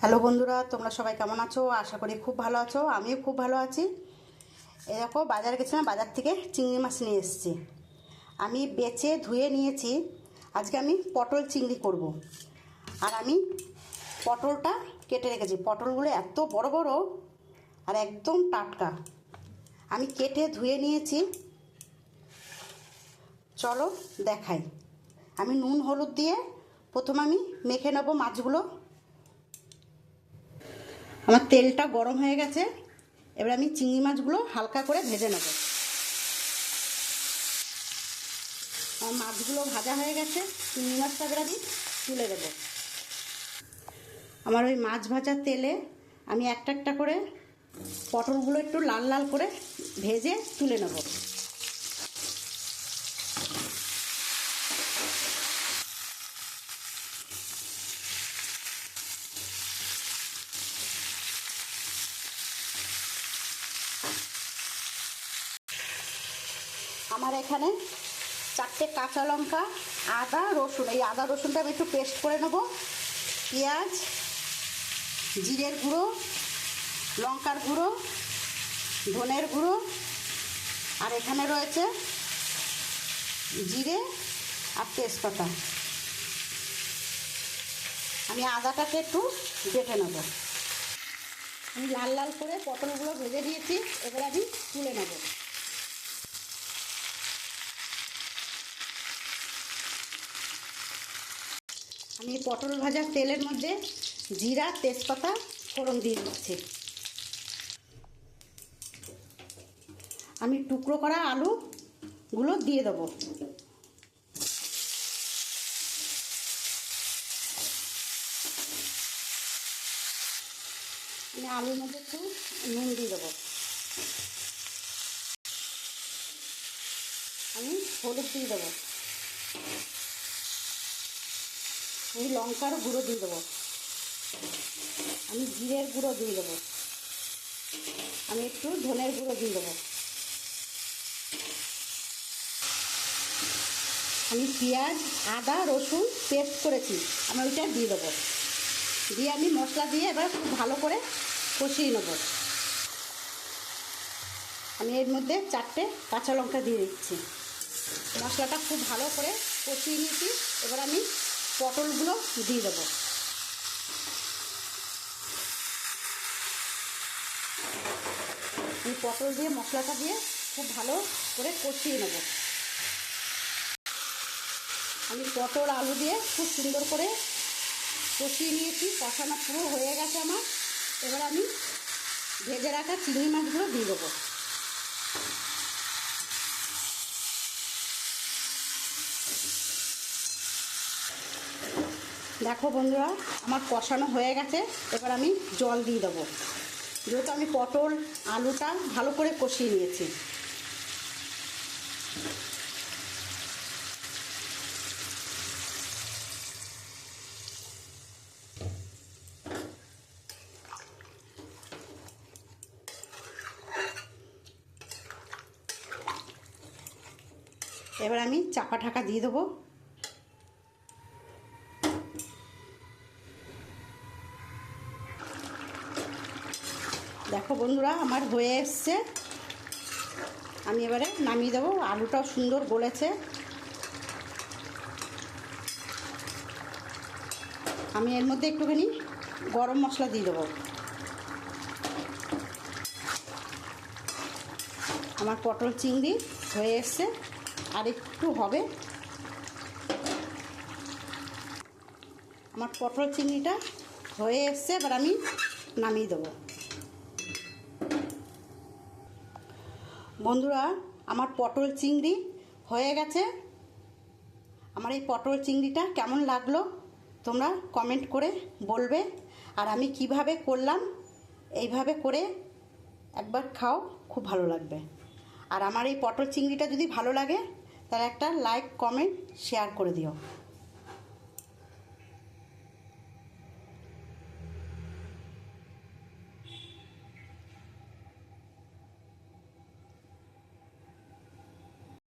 Hello বন্ধুরা, তোমরা সবাই কেমন আছো? আশা করি খুব ভালো আছো। আমিও খুব ভালো আছি। এই দেখো, বাজারে গেছিলাম, বাজার থেকে চিংড়ি মাছ নিয়ে এসেছি। আমি বেছে ধুয়ে নিয়েছি। আজকে আমি পটল চিংড়ি করব। আর আমি পটলটা কেটে রেখেছি। পটলগুলো এত বড় বড় আর একদম টাটকা। আমি কেটে ধুয়ে নিয়েছি। চলো দেখাই। আমি নুন হলুদ দিয়ে প্রথমে আমি মেখে নেবো মাছগুলো। আমার তেলটা গরম হয়ে গেছে। এবার আমি চিংড়ি মাছগুলো হালকা করে ভেজে নেব। আমার মাছগুলো ভাজা হয়ে গেছে। চিংড়ি মাছটা এবার আমি তুলে দেব। আমার ওই মাছ ভাজার তেলে আমি একটা একটা করে পটলগুলো একটু লাল লাল করে ভেজে তুলে নেব। আমার এখানে 4টে কাঁচা লঙ্কা, আদা রসুন, এই আদা রসুনটা আমি একটু পেস্ট করে নেব। পেঁয়াজ, জিরের গুঁড়ো, লঙ্কার গুঁড়ো, ধনের গুঁড়ো, আর এখানে রয়েছে জিরে আর তেজপাতা। আমি আদাটাকে একটু বেটে নেব। আমি লাল লাল করে পটলগুলো ভেজে দিয়েছি। এবার আমি তুলে নেব। আমি পটল ভাজার তেলের মধ্যে জিরা তেজপাতা ফোড়ন দিয়ে দিচ্ছি। আমি টুকরো করা আলুগুলো দিয়ে দেবো। আমি আলুর মধ্যে একটু নুন দিয়ে দেবো। আমি হলুদ দিয়ে দেবো। আমি লঙ্কার গুঁড়ো দিয়ে দেবো। আমি জিরের গুঁড়ো দিয়ে দেবো। আমি একটু ধনের গুঁড়ো দিয়ে দেবো। আমি পেঁয়াজ, আদা রসুন পেস্ট করেছি, আমি ওইটা দিয়ে দেবো। দিয়ে আমি মশলা দিয়ে এবার খুব ভালো করে কষিয়ে নেব। আমি এর মধ্যে 4টে কাঁচা লঙ্কা দিয়ে দিচ্ছি। মশলাটা খুব ভালো করে কষিয়ে নিয়েছি। এবার আমি পটলগুলো দিয়ে দেবো। এই পটল দিয়ে মশলাটা দিয়ে খুব ভালো করে কষিয়ে নেব। আমি পটল আলু দিয়ে খুব সুন্দর করে কষিয়ে নিয়েছি। কষানো পুরো হয়ে গেছে আমার। এবার আমি ভেজে রাখা চিংড়ি মাছগুলো দিয়ে দেবো। দেখো বন্ধুরা, আমার কষানো হয়ে গেছে। এবার আমি জল দিয়ে দেবো, যেহেতু আমি পটল আলুটা ভালো করে কষিয়ে নিয়েছি। এবার আমি চাপা ঢাকা দিয়ে দেবো। দেখো বন্ধুরা, আমার হয়ে এসছে। আমি এবারে নামিয়ে দেবো। আলুটাও সুন্দর গলেছে। আমি এর মধ্যে একটুখানি গরম মশলা দিয়ে দেবো। আমার পটল চিংড়ি হয়ে এসছে, আর একটু হবে। আমার পটল চিংড়িটা হয়ে এসছে। এবার আমি নামিয়ে দেবো। বন্ধুরা, আমার পটল চিংড়ি হয়ে গেছে। আমার এই পটল চিংড়িটা কেমন লাগলো তোমরা কমেন্ট করে বলবে। আর আমি কিভাবে করলাম, এইভাবে করে একবার খাও, খুব ভালো লাগবে। আর আমার এই পটল চিংড়িটা যদি ভালো লাগে তাহলে একটা লাইক কমেন্ট শেয়ার করে দিও।